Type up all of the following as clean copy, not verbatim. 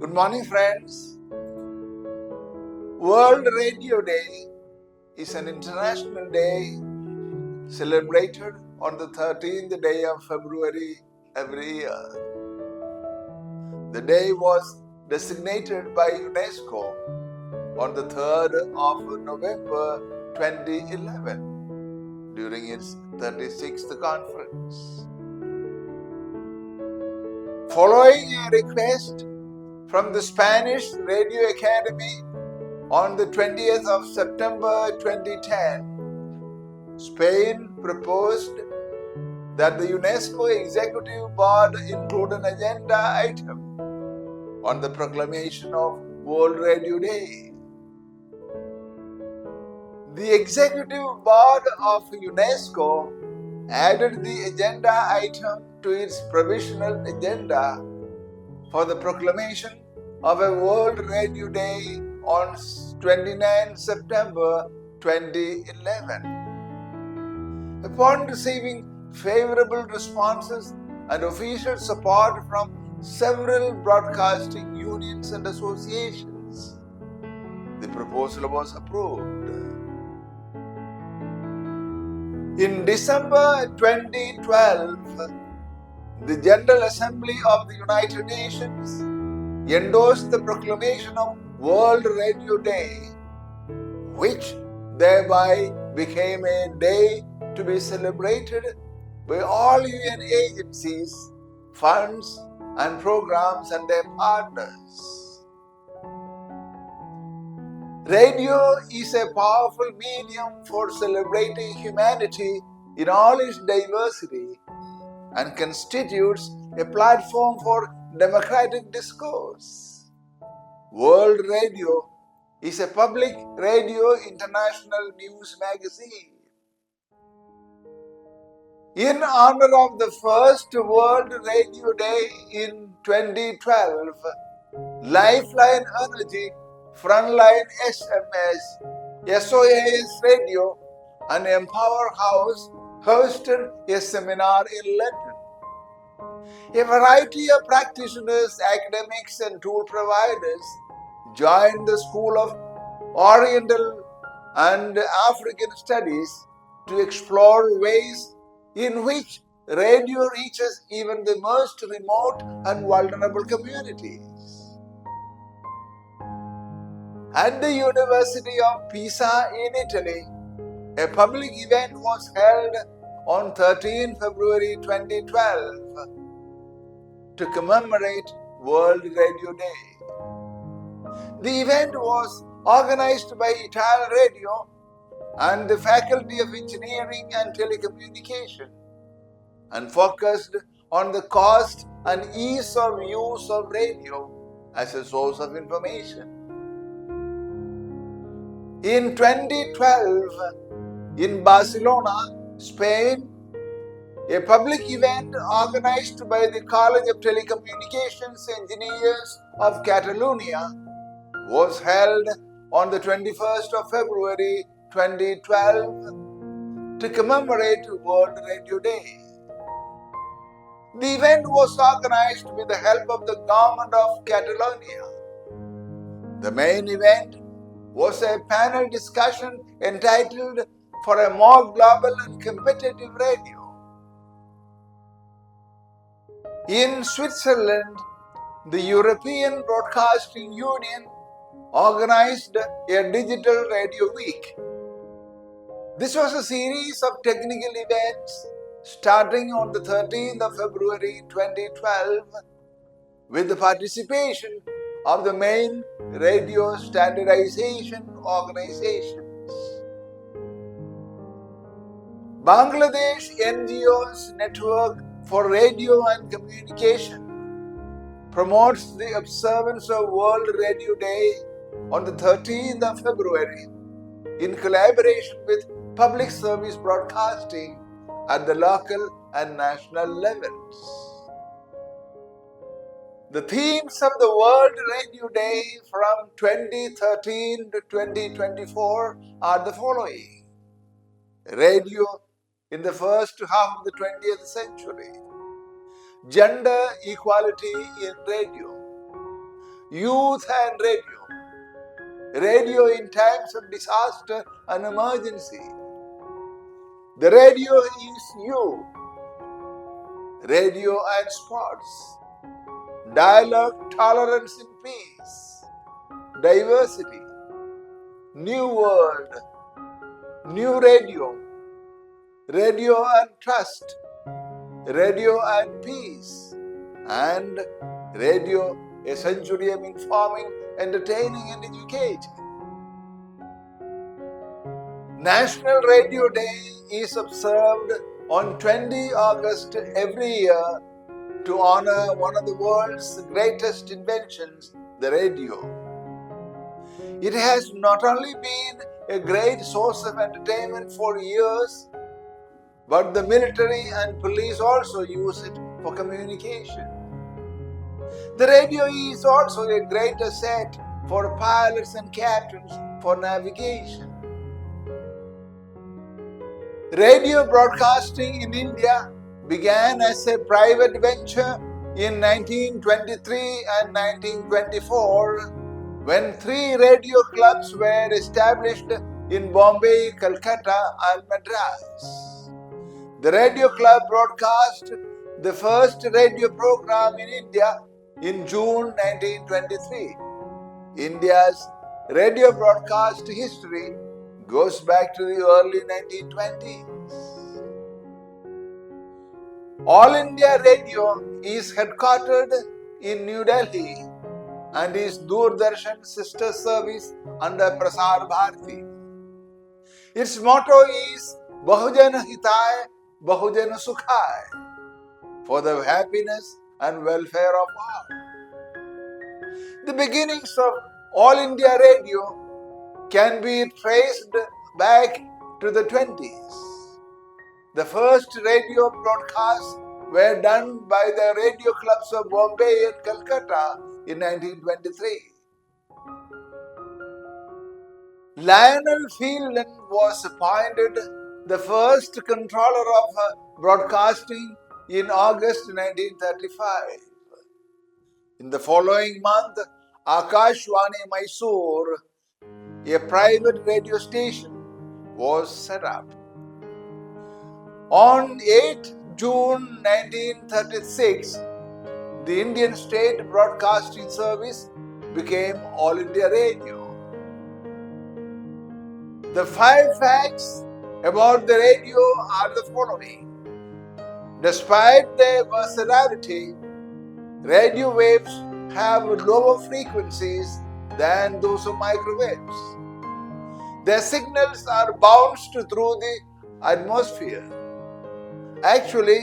Good morning, friends. World Radio Day is an international day celebrated on the 13th day of February every year. The day was designated by UNESCO on the 3rd of November 2011 during its 36th conference. Following a request from the Spanish Radio Academy on the 20th of September 2010, Spain proposed that the UNESCO Executive Board include an agenda item on the proclamation of World Radio Day. The Executive Board of UNESCO added the agenda item to its provisional agenda for the proclamation of a World Radio Day on 29 September 2011. Upon receiving favorable responses and official support from several broadcasting unions and associations, the proposal was approved. In December 2012, the General Assembly of the United Nations endorsed the proclamation of World Radio Day, which thereby became a day to be celebrated by all UN agencies, funds, and programs and their partners. Radio is a powerful medium for celebrating humanity in all its diversity and constitutes a platform for democratic discourse. World Radio is a public radio international news magazine. In honor of the first World Radio Day in 2012, Lifeline Energy, Frontline SMS, SOAS Radio, and Empower House hosted a seminar in London. A variety of practitioners, academics, and tool providers joined the School of Oriental and African Studies to explore ways in which radio reaches even the most remote and vulnerable communities. At the University of Pisa in Italy, a public event was held on 13 February 2012 to commemorate World Radio Day. The event was organized by Ital Radio and the Faculty of Engineering and Telecommunication and focused on the cost and ease of use of radio as a source of information. In 2012, in Barcelona, Spain, a public event organized by the College of Telecommunications Engineers of Catalonia was held on the 21st of February 2012 to commemorate World Radio Day. The event was organized with the help of the government of Catalonia. The main event was a panel discussion entitled "For a More Global and Competitive Radio." In Switzerland, the European Broadcasting Union organized a Digital Radio Week. This was a series of technical events starting on the 13th of February 2012 with the participation of the main radio standardization organizations. Bangladesh NGO's Network for Radio and Communication promotes the observance of World Radio Day on the 13th of February in collaboration with public service broadcasting at the local and national levels. The themes of the World Radio Day from 2013 to 2024 are the following: Radio in the first half of the 20th century, gender equality in radio, youth and radio. Radio in times of disaster and emergency. The radio is you. Radio and sports. Dialogue, tolerance in peace. Diversity. New world. New radio. Radio and trust. Radio and peace. And radio, a century of informing, entertaining and educating. National Radio Day is observed on 20 August every year to honor one of the world's greatest inventions, the radio. It has not only been a great source of entertainment for years, but the military and police also use it for communication. The radio is also a great asset for pilots and captains for navigation. Radio broadcasting in India began as a private venture in 1923 and 1924 when 3 radio clubs were established in Bombay, Calcutta and Madras. The radio club broadcast the first radio program in India in June 1923. India's radio broadcast history goes back to the early 1920s. All India Radio is headquartered in New Delhi and is Doordarshan's sister service under Prasar Bharati. Its motto is Bahujan Hitay, Bahujan Sukhay, for the happiness and welfare of all. The beginnings of All India Radio can be traced back to the 20s. The first radio broadcasts were done by the radio clubs of Bombay and Calcutta in 1923. Lionel Fielden was appointed the first controller of broadcasting in August 1935. In the following month, Akashwani Mysore, a private radio station, was set up. On 8 June 1936, the Indian State Broadcasting Service became All India Radio. The 5 facts about the radio are the following. Despite their versatility, radio waves have lower frequencies than those of microwaves. Their signals are bounced through the atmosphere. Actually,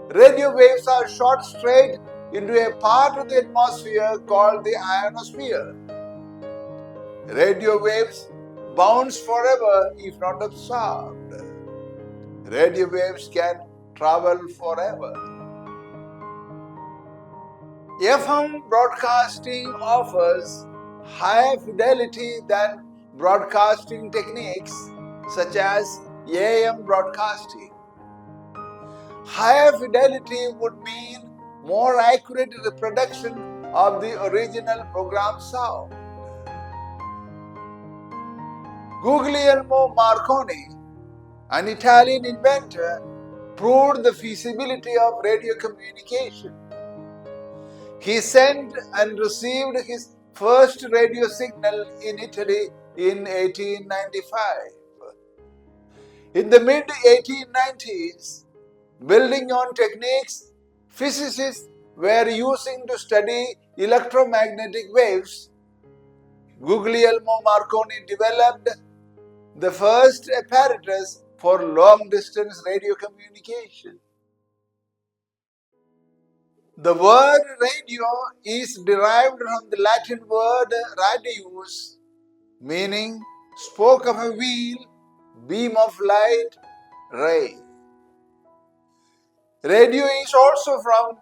radio waves are shot straight into a part of the atmosphere called the ionosphere. Radio waves bounce forever if not absorbed. Radio waves can travel forever. FM broadcasting offers higher fidelity than broadcasting techniques such as AM broadcasting. Higher fidelity would mean more accurate reproduction of the original program sound. Guglielmo Marconi, an Italian inventor, proved the feasibility of radio communication. He sent and received his first radio signal in Italy in 1895. In the mid-1890s, building on techniques physicists were using to study electromagnetic waves, Guglielmo Marconi developed the first apparatus for long-distance radio communication. The word radio is derived from the Latin word radius, meaning spoke of a wheel, beam of light, ray. Radio is also from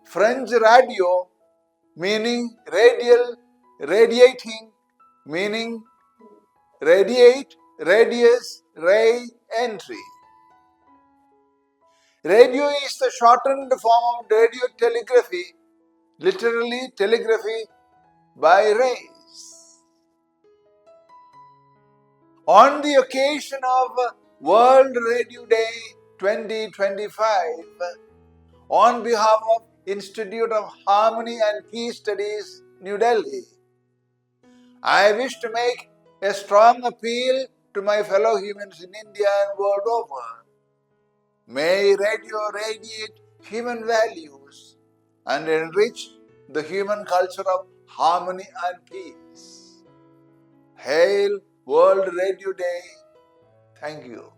French radio, meaning radial, radiating, meaning radiate, radius, ray, entry. Radio is the shortened form of radio telegraphy, literally telegraphy, by race. On the occasion of World Radio Day 2025, on behalf of Institute of Harmony and Peace Studies, New Delhi, I wish to make a strong appeal to my fellow humans in India and world over. May radio radiate human values and enrich the human culture of harmony and peace. Hail World Radio Day. Thank you.